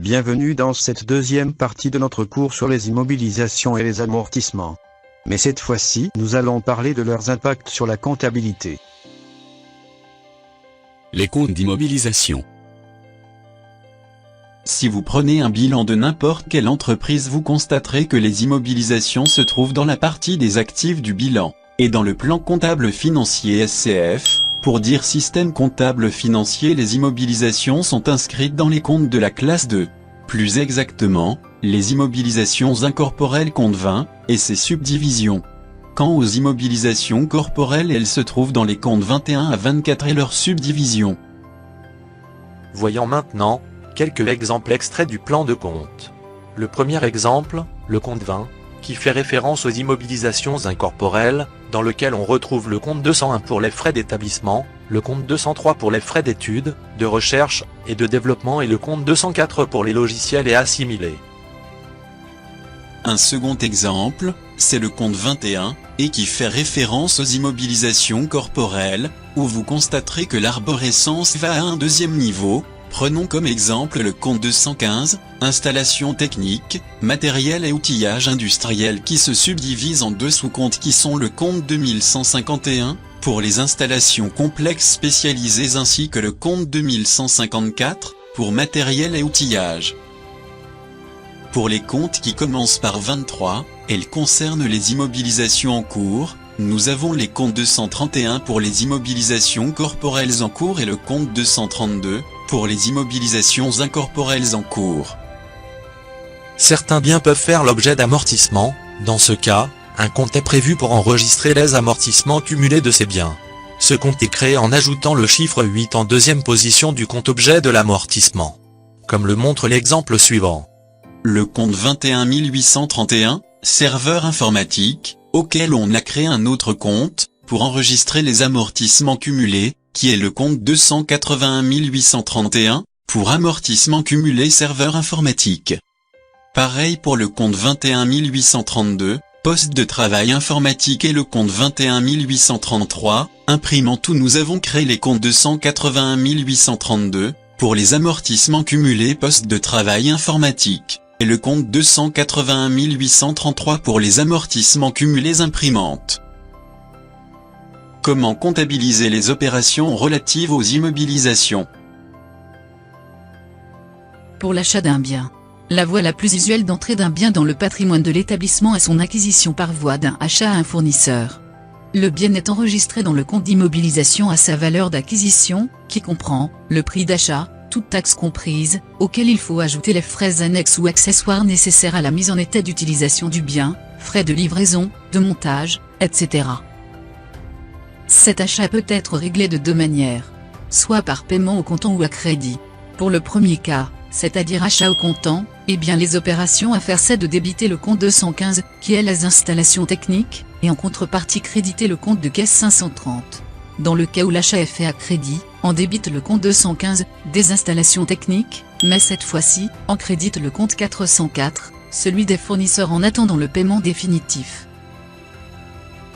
Bienvenue dans cette deuxième partie de notre cours sur les immobilisations et les amortissements. Mais cette fois-ci, nous allons parler de leurs impacts sur la comptabilité. Les comptes d'immobilisation. Si vous prenez un bilan de n'importe quelle entreprise, vous constaterez que les immobilisations se trouvent dans la partie des actifs du bilan. Et dans le plan comptable financier SCF, pour dire système comptable financier, les immobilisations sont inscrites dans les comptes de la classe 2. Plus exactement, les immobilisations incorporelles compte 20, et ses subdivisions. Quant aux immobilisations corporelles, elles se trouvent dans les comptes 21 à 24 et leurs subdivisions. Voyons maintenant quelques exemples extraits du plan de compte. Le premier exemple, le compte 20, qui fait référence aux immobilisations incorporelles, dans lequel on retrouve le compte 201 pour les frais d'établissement, le compte 203 pour les frais d'études, de recherche et de développement et le compte 204 pour les logiciels et assimilés. Un second exemple, c'est le compte 21, et qui fait référence aux immobilisations corporelles, où vous constaterez que l'arborescence va à un deuxième niveau. Prenons comme exemple le compte 215, installation technique, matériel et outillage industriel, qui se subdivise en deux sous-comptes qui sont le compte 2151, pour les installations complexes spécialisées, ainsi que le compte 2154, pour matériel et outillage. Pour les comptes qui commencent par 23, elles concernent les immobilisations en cours. Nous avons les comptes 231 pour les immobilisations corporelles en cours et le compte 232, pour les immobilisations incorporelles en cours. Certains biens peuvent faire l'objet d'amortissement. Dans ce cas, un compte est prévu pour enregistrer les amortissements cumulés de ces biens. Ce compte est créé en ajoutant le chiffre 8 en deuxième position du compte objet de l'amortissement. Comme le montre l'exemple suivant. Le compte 21 831, serveur informatique, auquel on a créé un autre compte, pour enregistrer les amortissements cumulés, qui est le compte 281 831, pour amortissement cumulé serveur informatique. Pareil pour le compte 21 832, poste de travail informatique et le compte 21 833, imprimante, où nous avons créé les comptes 281 832, pour les amortissements cumulés poste de travail informatique, et le compte 281 833 pour les amortissements cumulés imprimante. Comment comptabiliser les opérations relatives aux immobilisations? Pour l'achat d'un bien. La voie la plus usuelle d'entrée d'un bien dans le patrimoine de l'établissement est son acquisition par voie d'un achat à un fournisseur. Le bien est enregistré dans le compte d'immobilisation à sa valeur d'acquisition, qui comprend le prix d'achat, toutes taxes comprises, auquel il faut ajouter les frais annexes ou accessoires nécessaires à la mise en état d'utilisation du bien, frais de livraison, de montage, etc. Cet achat peut être réglé de deux manières. Soit par paiement au comptant ou à crédit. Pour le premier cas, c'est-à-dire achat au comptant, les opérations à faire, c'est de débiter le compte 215, qui est les installations techniques, et en contrepartie créditer le compte de caisse 530. Dans le cas où l'achat est fait à crédit, on débite le compte 215, des installations techniques, mais cette fois-ci, on crédite le compte 404, celui des fournisseurs en attendant le paiement définitif.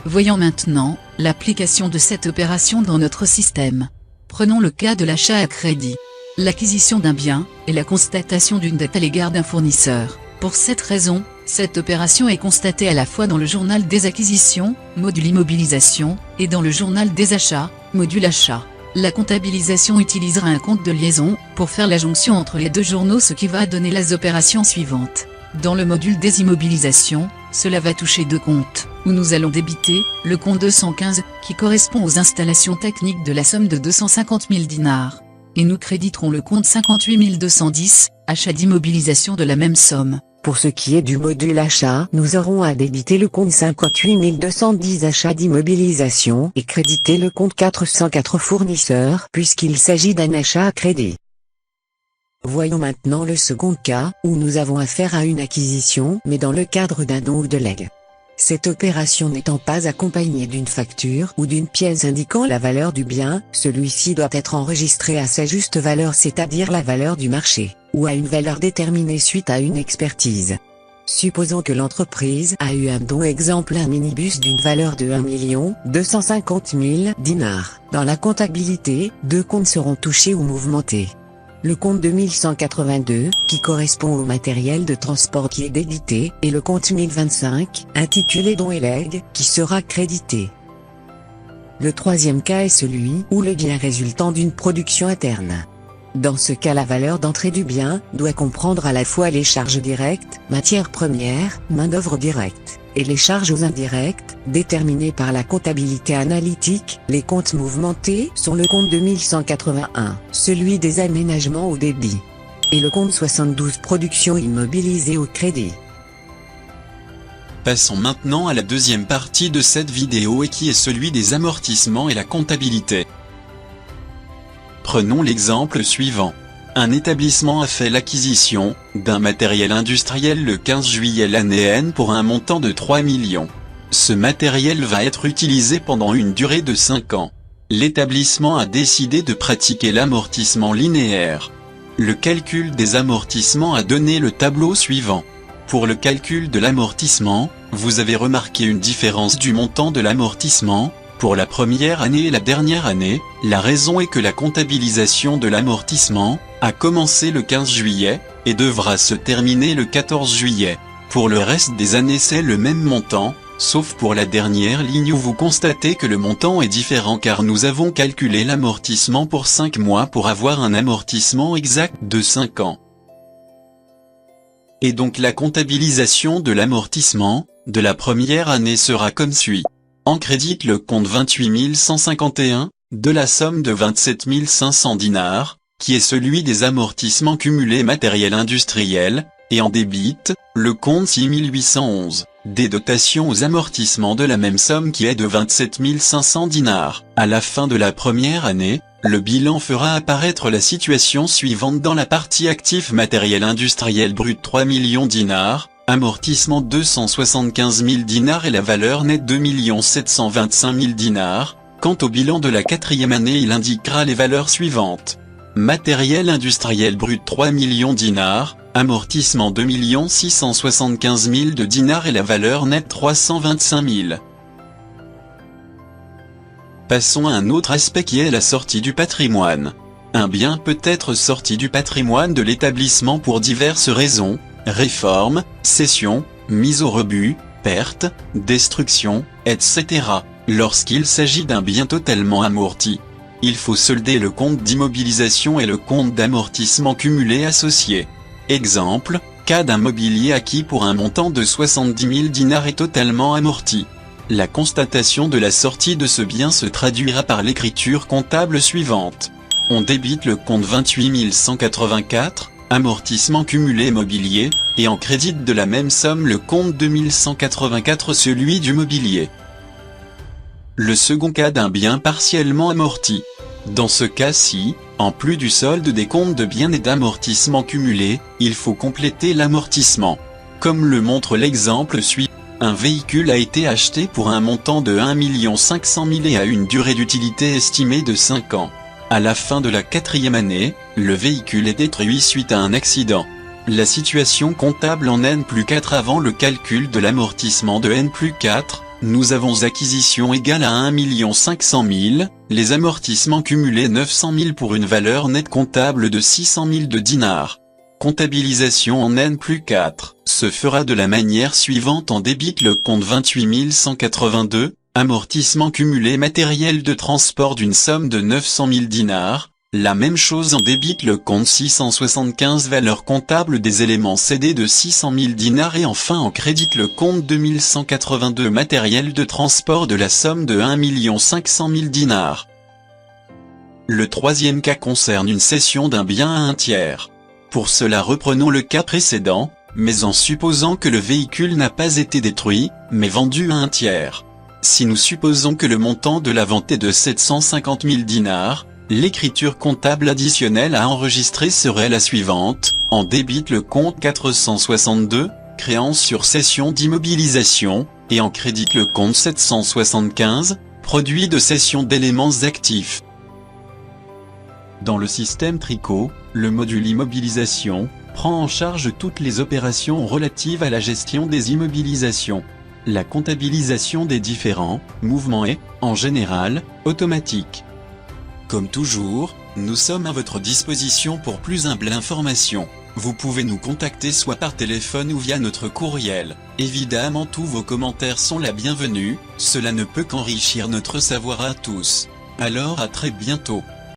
Voyons maintenant l'application de cette opération dans notre système. Prenons le cas de l'achat à crédit. L'acquisition d'un bien et la constatation d'une dette à l'égard d'un fournisseur. Pour cette raison, cette opération est constatée à la fois dans le journal des acquisitions, module immobilisation, et dans le journal des achats, module achat. La comptabilisation utilisera un compte de liaison pour faire la jonction entre les deux journaux, ce qui va donner les opérations suivantes. Dans le module des immobilisations, cela va toucher deux comptes, où nous allons débiter le compte 215, qui correspond aux installations techniques de la somme de 250 000 dinars. Et nous créditerons le compte 58 210, achat d'immobilisation de la même somme. Pour ce qui est du module achat, nous aurons à débiter le compte 58 210 achat d'immobilisation et créditer le compte 404 fournisseurs puisqu'il s'agit d'un achat à crédit. Voyons maintenant le second cas, où nous avons affaire à une acquisition mais dans le cadre d'un don ou de legs. Cette opération n'étant pas accompagnée d'une facture ou d'une pièce indiquant la valeur du bien, celui-ci doit être enregistré à sa juste valeur, c'est-à-dire la valeur du marché, ou à une valeur déterminée suite à une expertise. Supposons que l'entreprise a eu un don, exemple un minibus d'une valeur de 1 250 000 dinars. Dans la comptabilité, deux comptes seront touchés ou mouvementés. Le compte 2182, qui correspond au matériel de transport qui est débité, et le compte 1025, intitulé dons et legs, qui sera crédité. Le troisième cas est celui où le bien résultant d'une production interne. Dans ce cas, la valeur d'entrée du bien doit comprendre à la fois les charges directes, matières premières, main-d'œuvre directe, et les charges indirectes, déterminées par la comptabilité analytique. Les comptes mouvementés sont le compte 2181, celui des aménagements au débit, et le compte 72 production immobilisée au crédit. Passons maintenant à la deuxième partie de cette vidéo et qui est celui des amortissements et la comptabilité. Prenons l'exemple suivant. Un établissement a fait l'acquisition d'un matériel industriel le 15 juillet l'année N pour un montant de 3 millions. Ce matériel va être utilisé pendant une durée de 5 ans. L'établissement a décidé de pratiquer l'amortissement linéaire. Le calcul des amortissements a donné le tableau suivant. Pour le calcul de l'amortissement, vous avez remarqué une différence du montant de l'amortissement pour la première année et la dernière année. La raison est que la comptabilisation de l'amortissement a commencé le 15 juillet et devra se terminer le 14 juillet. Pour le reste des années, c'est le même montant, sauf pour la dernière ligne où vous constatez que le montant est différent car nous avons calculé l'amortissement pour 5 mois pour avoir un amortissement exact de 5 ans. Et donc la comptabilisation de l'amortissement de la première année sera comme suit. On crédite le compte 28 151 de la somme de 27 500 dinars, qui est celui des amortissements cumulés matériel industriel, et on débite le compte 6 811 des dotations aux amortissements de la même somme qui est de 27 500 dinars. À la fin de la première année, le bilan fera apparaître la situation suivante dans la partie actif matériel industriel brut 3 millions dinars, amortissement 275 000 dinars et la valeur nette 2 725 000 dinars. Quant au bilan de la quatrième année, il indiquera les valeurs suivantes. Matériel industriel brut 3 millions dinars, amortissement 2 675 000 de dinars et la valeur nette 325 000. Passons à un autre aspect qui est la sortie du patrimoine. Un bien peut être sorti du patrimoine de l'établissement pour diverses raisons: réforme, cession, mise au rebut, perte, destruction, etc. Lorsqu'il s'agit d'un bien totalement amorti, il faut solder le compte d'immobilisation et le compte d'amortissement cumulé associé. Exemple, cas d'un mobilier acquis pour un montant de 70 000 dinars est totalement amorti. La constatation de la sortie de ce bien se traduira par l'écriture comptable suivante. On débite le compte 28 184, amortissement cumulé mobilier, et on crédite de la même somme le compte 2184, celui du mobilier. Le second cas d'un bien partiellement amorti. Dans ce cas-ci, en plus du solde des comptes de biens et d'amortissement cumulé, il faut compléter l'amortissement. Comme le montre l'exemple suivant. Un véhicule a été acheté pour un montant de 1 500 000 et a une durée d'utilité estimée de 5 ans. À la fin de la quatrième année, le véhicule est détruit suite à un accident. La situation comptable en N+4 avant le calcul de l'amortissement de N+4, nous avons acquisition égale à 1 500 000, les amortissements cumulés 900 000 pour une valeur nette comptable de 600 000 de dinars. Comptabilisation en N+4 se fera de la manière suivante: on débite le compte 28 182, amortissement cumulé matériel de transport d'une somme de 900 000 dinars, la même chose on débite le compte 675 valeur comptable des éléments cédés de 600 000 dinars et enfin on crédite le compte 2182 matériel de transport de la somme de 1 500 000 dinars. Le troisième cas concerne une cession d'un bien à un tiers. Pour cela reprenons le cas précédent, mais en supposant que le véhicule n'a pas été détruit, mais vendu à un tiers. Si nous supposons que le montant de la vente est de 750 000 dinars, l'écriture comptable additionnelle à enregistrer serait la suivante: on débite le compte 462, créance sur cession d'immobilisation, et on crédite le compte 775, produit de cession d'éléments actifs. Dans le système Tricot, le module immobilisation prend en charge toutes les opérations relatives à la gestion des immobilisations. La comptabilisation des différents mouvements est, en général, automatique. Comme toujours, Nous sommes à votre disposition pour plus humble information. Vous pouvez nous contacter soit par téléphone ou via notre courriel. Évidemment, tous vos commentaires sont la bienvenue, cela ne peut qu'enrichir notre savoir à tous. Alors à très bientôt.